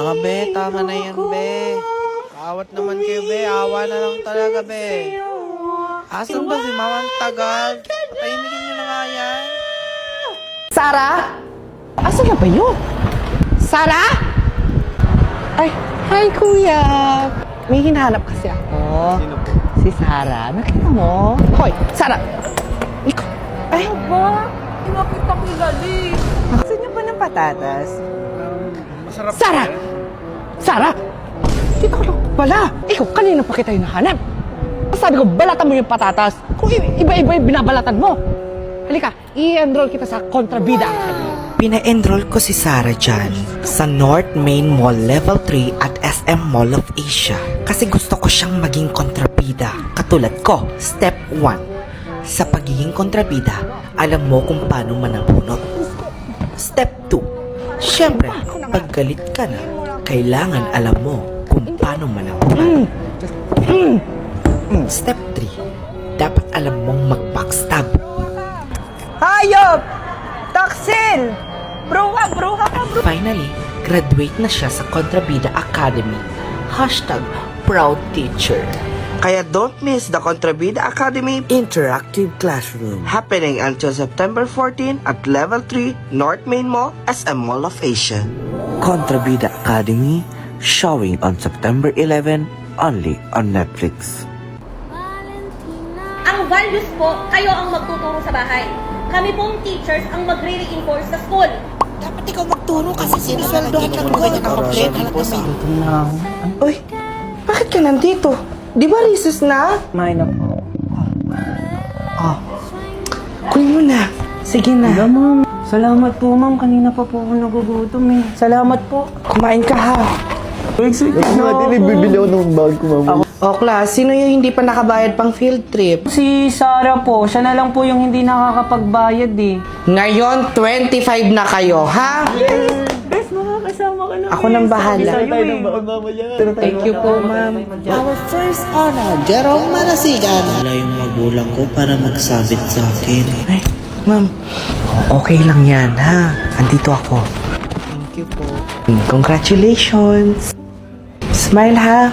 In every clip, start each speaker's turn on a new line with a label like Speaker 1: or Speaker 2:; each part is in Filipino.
Speaker 1: Mga be, tama na yan, be. Awat naman kayo, be. Awa na lang talaga, be. Asan ba si Mama? Ang tagal. Patahimikin nyo na nga yan.
Speaker 2: Sarah? Asan na ba yun? Sarah? Ay, hi kuya. May hinahanap kasi ako.
Speaker 1: Sino po?
Speaker 2: Si Sarah. Nakita mo? Hoy, Sarah. Ikaw. Ay.
Speaker 3: Ano ba? Hindi mo kita kilali.
Speaker 2: Gusto niyo ba ng patatas?
Speaker 1: Masarap.
Speaker 2: Sarah! Sarah! Dito ka lang pala. Ikaw, kanina pa kita hinahanap. Sabi ko, balatan mo yung patatas. Kung iba-iba yung binabalatan mo. Halika, i-enroll kita sa Kontrabida Academy.
Speaker 4: Pina-enroll ko si Sarah dyan sa North Main Mall Level 3 at SM Mall of Asia kasi gusto ko siyang maging kontrabida. Katulad ko, Step 1. Sa pagiging kontrabida, alam mo kung paano manabunot. Step 2. Siyempre, pag galit ka na, kailangan alam mo kung paano manabunot. Step 3. Dapat alam mong mag-backstab.
Speaker 2: Hayop! Taksil! Bruha ka,
Speaker 4: Finally, graduate na siya sa Kontrabida Academy. #proud teacher.
Speaker 1: Kaya don't miss the Kontrabida Academy
Speaker 4: Interactive Classroom.
Speaker 1: happening until September 14 at Level 3, North Main Mall, SM Mall of Asia.
Speaker 4: Kontrabida Academy, showing on September 11, only on Netflix.
Speaker 5: Ang values po, kayo ang magtuturo sa bahay. Kami pong teachers ang magre-reinforce sa school.
Speaker 4: Dapat ikaw magturo kasi sinusweldohan lang ko yung complete.
Speaker 2: Uy, bakit ka nandito? Di ba recess na?
Speaker 3: May na po.
Speaker 2: Kunin mo na. Sige na.
Speaker 3: Wala, ma'am. Salamat po, ma'am. Kanina pa po ako nagugutom eh. Salamat po.
Speaker 2: Kumain ka ha.
Speaker 3: Bibili ako ng bag ko, ma'am.
Speaker 2: O class, sino yung hindi pa nakabayad pang field trip?
Speaker 3: Si Sarah po. Siya na lang po yung hindi nakakapagbayad eh.
Speaker 2: Ngayon, 25 na kayo, ha?
Speaker 3: Bes, makakasama ka na.
Speaker 2: Ako nang bahala.
Speaker 3: Thank you po, ma'am.
Speaker 4: Our first honor, Jerome Marasigan. Wala yung magulang ko para magsabit sa akin.
Speaker 2: Ay, ma'am, okay lang yan, ha? Andito ako.
Speaker 1: Thank you po.
Speaker 2: Congratulations. Smile, ha?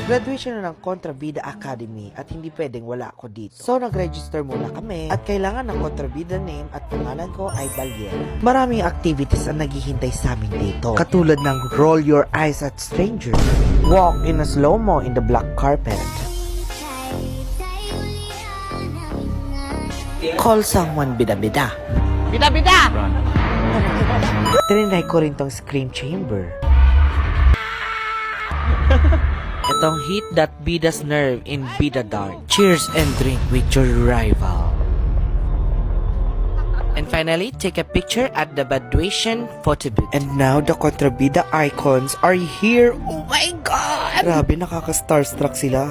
Speaker 4: Graduation na ng Kontrabida Academy at hindi pwedeng wala ako dito. So nag-register muna kami at kailangan ng Kontrabida name at pangalan ko ay Balyera. Maraming activities ang naghihintay sa amin dito. Katulad ng roll your eyes at strangers, walk in a slow-mo in the black carpet, call someone bida-bida.
Speaker 2: Bida-bida!
Speaker 4: Trinay ko rin tong Scream Chamber. Itong hit that bida's nerve in Bida Dark. Cheers and drink with your rival. And finally, take a picture at the graduation photo booth. And now, the Kontrabida icons are here. Oh my God! Grabe, nakaka-starstruck sila.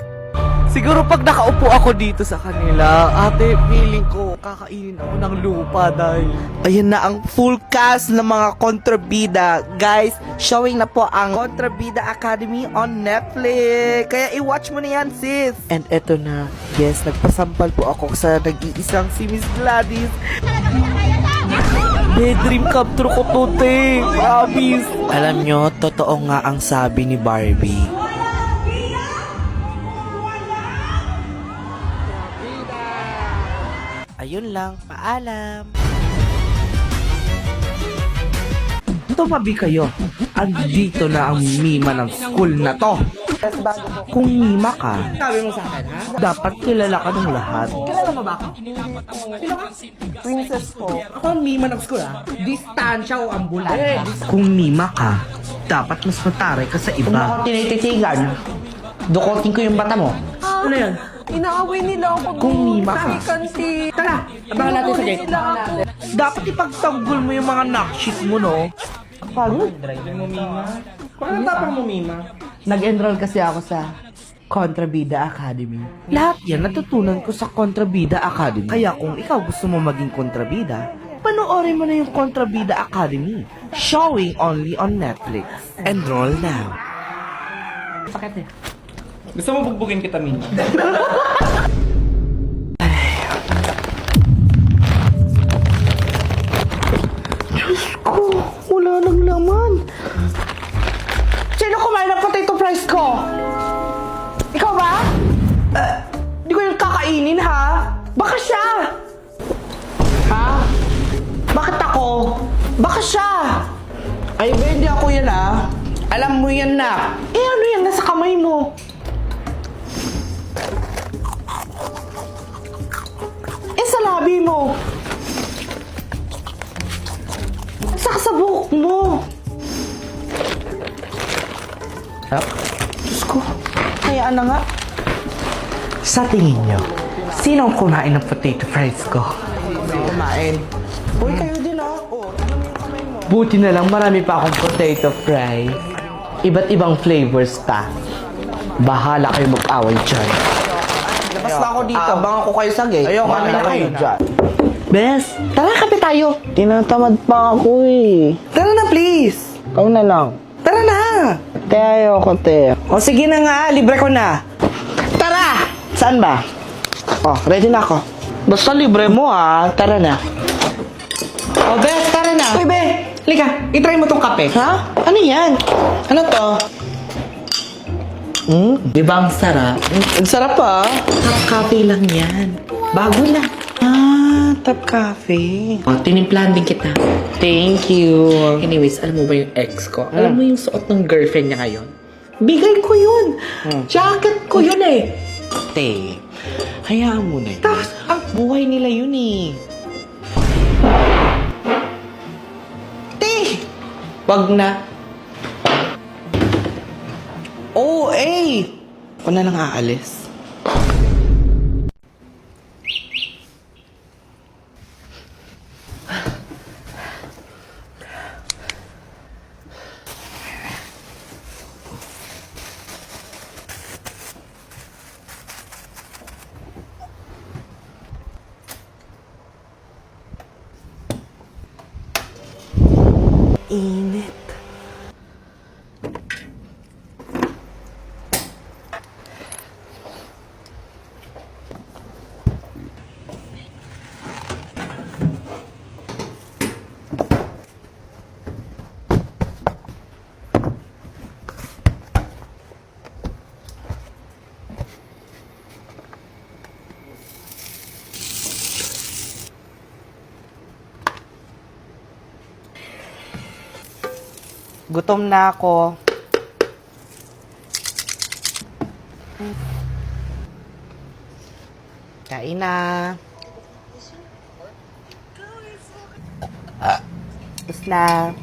Speaker 3: Siguro pag nakaupo ako dito sa kanila, ate, feeling ko kakainin ako ng lupa dahil...
Speaker 1: Ayan na ang full cast ng mga Kontrabida. Guys, showing na po ang Kontrabida Academy on Netflix. Kaya i-watch mo na yan, sis.
Speaker 4: And eto na, yes, nagpasampal po ako sa nag-iisang si Miss Gladys.
Speaker 3: Dream come true ko to, te. Promise.
Speaker 4: Alam nyo, totoo nga ang sabi ni Barbie. Ayun lang, paalam.
Speaker 1: Tumabi kayo. Andito na ang mima ng school na to. Kung mima ka,
Speaker 2: Sabi mo sa akin, ha?
Speaker 1: dapat kilala ka ng lahat.
Speaker 2: Kilala mo ba ako? Princess po. Ako ang mima ng school, ha? Distansya o ambulansya.
Speaker 1: Kung mima ka, dapat mas mataray ka sa
Speaker 2: Kung
Speaker 1: iba.
Speaker 2: ako tinititigan, dukotin ko yung bata mo.
Speaker 1: Ano yan?
Speaker 3: Inaaway nila ako
Speaker 1: Kung mima ka.
Speaker 3: kanti.
Speaker 2: Tara, abangan natin sa gate.
Speaker 1: Dapat ipagtanggol mo yung mga knockshit mo, no?
Speaker 2: Pagod.
Speaker 3: Parang tapang mo, Mima.
Speaker 2: Nag-enroll kasi ako sa Kontrabida Academy.
Speaker 1: Lahat yan natutunan ko sa Kontrabida Academy. Kaya kung ikaw gusto mo maging kontrabida, panoorin mo na yung Kontrabida Academy. Showing only on Netflix. Enroll now.
Speaker 2: Sakit eh.
Speaker 3: Gusto mo bugbugin kita, Mima?
Speaker 2: fries ko! Ikaw ba? Di ko yung kakainin, ha? Baka siya! Ha? Bakit ako? Baka siya! Ay, ba, hindi ako yan, ha? Alam mo yan na. Eh, ano yan? Nasa kamay mo. Eh, sa labi mo. Saka sa buhok mo. Diyos ko, hayaan na nga.
Speaker 1: Sa tingin nyo, sino ang kumain ng potato fries ko?
Speaker 2: Kumain. Uy, kayo din, ha? Oh, tignan mo yung kamay mo.
Speaker 1: Buti na lang marami pa akong potato fries. Iba't ibang flavors pa. Bahala kayo mag-away dyan.
Speaker 2: Labas na ako dito. Abang ako kayo sa gate. Ayoko,
Speaker 1: Bahala
Speaker 2: na
Speaker 1: kayo
Speaker 2: kayo.
Speaker 1: dyan.
Speaker 2: Bes, tara kape tayo. Tinatamad pa ako eh.
Speaker 1: Tara na please!
Speaker 2: Ikaw na lang.
Speaker 1: Tara na!
Speaker 2: Te, ayoko te.
Speaker 1: O sige na nga, libre ko na.
Speaker 2: Tara!
Speaker 1: Saan ba?
Speaker 2: Oh, ready na ako.
Speaker 1: Basta libre mo ha. Tara na.
Speaker 2: Oh, Bes, tara na.
Speaker 1: Uy, be! Lika, itry mo tong kape.
Speaker 2: Ha? Ano yan? Ano to?
Speaker 1: Di ba ang sarap?
Speaker 2: Ang sarap ah.
Speaker 1: Top coffee lang yan. Bago lang.
Speaker 2: Ah, top coffee.
Speaker 1: O, tinimplahan din kita.
Speaker 2: Thank you.
Speaker 1: Anyways, alam mo ba yung ex ko? Alam mo yung suot ng girlfriend niya ngayon? Bigay ko yun. Jacket ko yun eh.
Speaker 2: Te, hayaan mo na yun.
Speaker 1: Tapos, ang
Speaker 2: Buhay nila yun eh. Te!
Speaker 1: wag na.
Speaker 2: Oh, eh! Ako na lang aalis.
Speaker 1: Init. Gutom na ako. Kain na. Tapos na.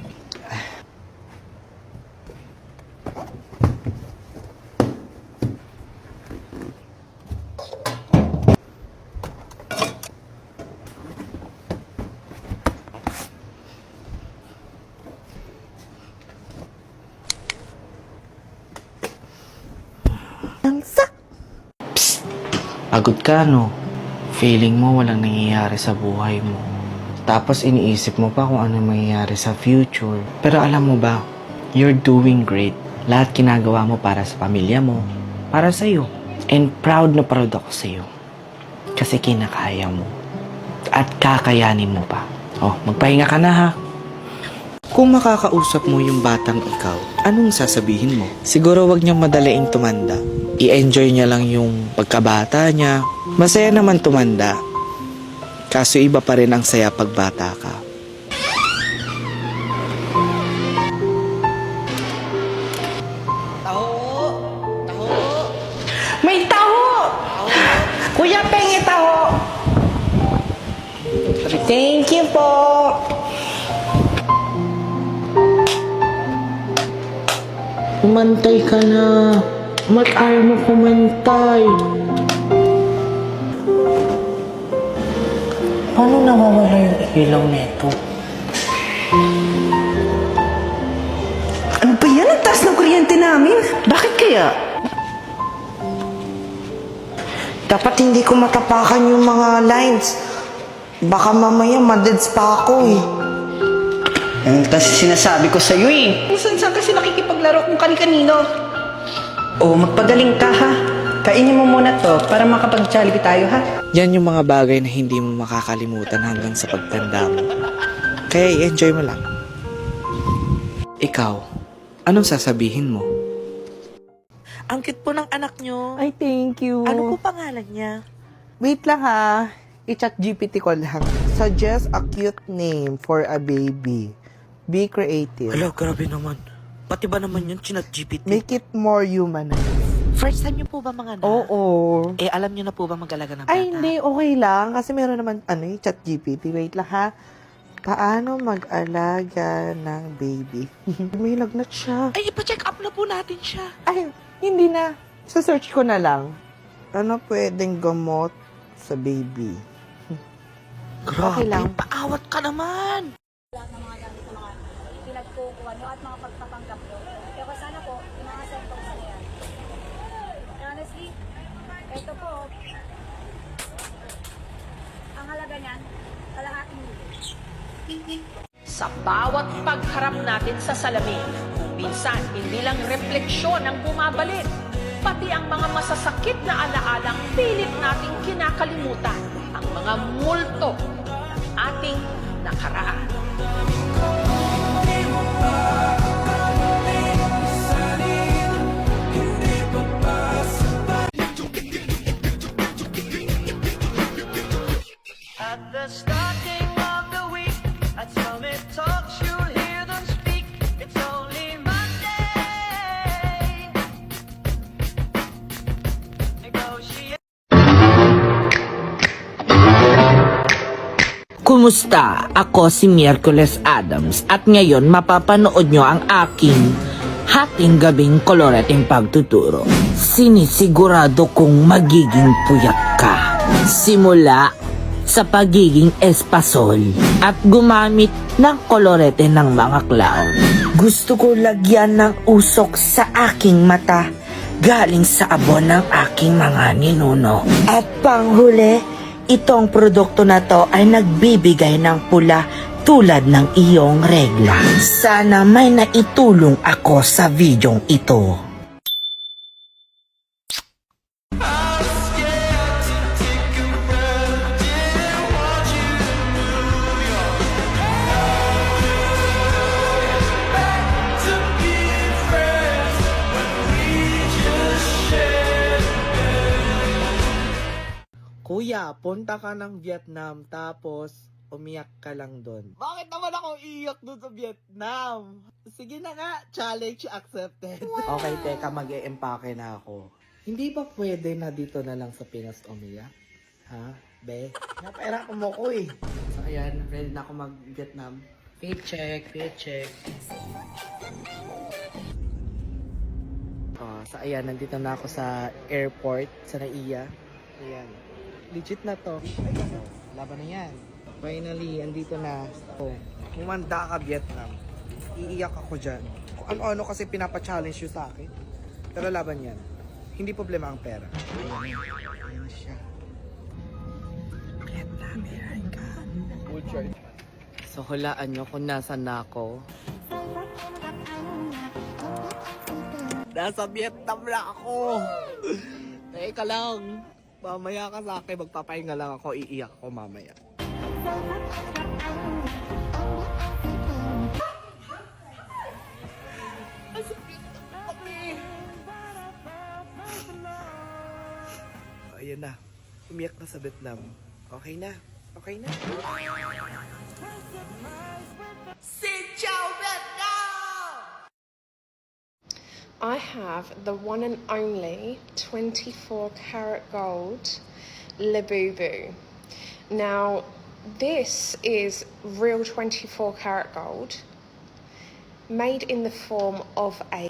Speaker 2: Pagod ka, no? Feeling mo walang nangyayari sa buhay mo. Tapos iniisip mo pa kung ano mangyayari sa future. Pero alam mo ba, you're doing great. Lahat ginagawa mo para sa pamilya mo, para sa'yo. And proud na proud ako sa'yo. Kasi kinakaya mo. At kakayanin mo pa. Oh, magpahinga ka na ha. Kung makakausap mo yung batang ikaw, anong sasabihin mo? Siguro wag niyang madalaing tumanda. I-enjoy niya lang yung pagkabata niya. Masaya naman tumanda. Kaso iba pa rin ang saya pag bata ka.
Speaker 1: May taho! Kuya, pengi taho! Thank you po! Kumantay ka na. Mat ayaw mo kumantay. Paano nawawala yung ilaw neto?
Speaker 3: Ano ba yan? Ang taas ng kuryente namin. Bakit kaya?
Speaker 4: Dapat hindi ko matapakan yung mga lines. Baka mamaya madeds pa ako eh.
Speaker 3: Ang kasi sinasabi ko sa'yo eh.
Speaker 6: Kung saan kasi nakikipaglaro kung kani-kanino.
Speaker 3: O, magpagaling ka ha. Kainin mo muna to para makapag-jollibee tayo ha.
Speaker 2: Yan yung mga bagay na hindi mo makakalimutan hanggang sa pagtanda mo. Kaya i-enjoy mo lang. Ikaw, anong sasabihin mo?
Speaker 4: Ang cute po ng anak nyo.
Speaker 2: Ay, thank you.
Speaker 4: Ano po pangalan niya?
Speaker 2: Wait lang ha. I-chat GPT ko lang. Suggest a cute name for a baby. Be creative.
Speaker 4: Hello, grabe naman. Pati ba naman yun, chinat GPT?
Speaker 2: Make it more human.
Speaker 4: First time niyo po ba mga anak?
Speaker 2: Oo.
Speaker 4: Eh, alam niyo na po ba mag-alaga ng bata?
Speaker 2: Ay, hindi. Okay lang. Kasi meron naman, chat GPT. Wait lang ha. Paano mag-alaga ng baby? May lagnat siya.
Speaker 4: Ay, ipa-check up na po natin siya.
Speaker 2: Ay, hindi na. Sa-search ko na lang. Ano pwedeng gamot sa baby?
Speaker 4: Grabe,
Speaker 2: Okay lang.
Speaker 4: paawat ka naman.
Speaker 7: Lahat ng mga gamit ng mga pinagkukuha nyo at mga pagpapanggap nyo. Kaya sana po, yung mga symptoms na yan. And honestly, ito po, ang halaga niyan, kalahating libo.
Speaker 8: Sa bawat pagharap natin sa salamin, minsan hindi lang refleksyon ang bumabalik, pati ang mga masasakit na alaalang pilit nating kinakalimutan, ang mga multo ng ating nakaraan.
Speaker 3: At the starting of the week, at Summit Talks, you'll hear them speak. It's only Monday. Negotiate.
Speaker 1: Kumusta? Ako si Miyerkules Adams at ngayon mapapanood nyo ang aking hating gabing koloreteng pagtuturo. Sinisigurado kong magiging puyat ka. Simula sa pagiging espasol at gumamit ng kolorete ng mga clown.
Speaker 4: Gusto ko lagyan ng usok sa aking mata galing sa abon ng aking mga ninuno. At panghuli, itong produkto na to ay nagbibigay ng pula tulad ng iyong regla. Sana may naitulong ako sa videong ito.
Speaker 3: Kuya, punta ka ng Vietnam tapos umiyak ka lang doon. Bakit naman ako iiyak doon sa Vietnam? Sige na nga, challenge accepted. Okay, teka, mag-e-empake na ako. Hindi ba pwede na dito na lang sa Pinas umiyak? Ha? Be? Napahirapan mo ko eh. So ayan, ready na ako mag-Vietnam. Fit check. Oh, so ayan, nandito na ako sa airport, sa NAIA. Ayan. Legit na to. Laban na yan. Finally, andito na. Oh, kumanda ka Vietnam. Iiyak ako dyan. Kung ano-ano kasi pinapa-challenge yun sa akin. Pero laban yan. Hindi problema ang pera. Ayan na siya. Vietnam, here I come. So, hulaan nyo kung nasan na ako. Nasa Vietnam na ako. Teka lang. Mamaya ka sa akin, magpapahinga lang ako, iiyak ako mamaya. Ayan na, umiyak na sa Vietnam. Okay na, okay na.
Speaker 9: I have the one and only 24 karat gold Labubu. Now, this is real 24 karat gold made in the form of a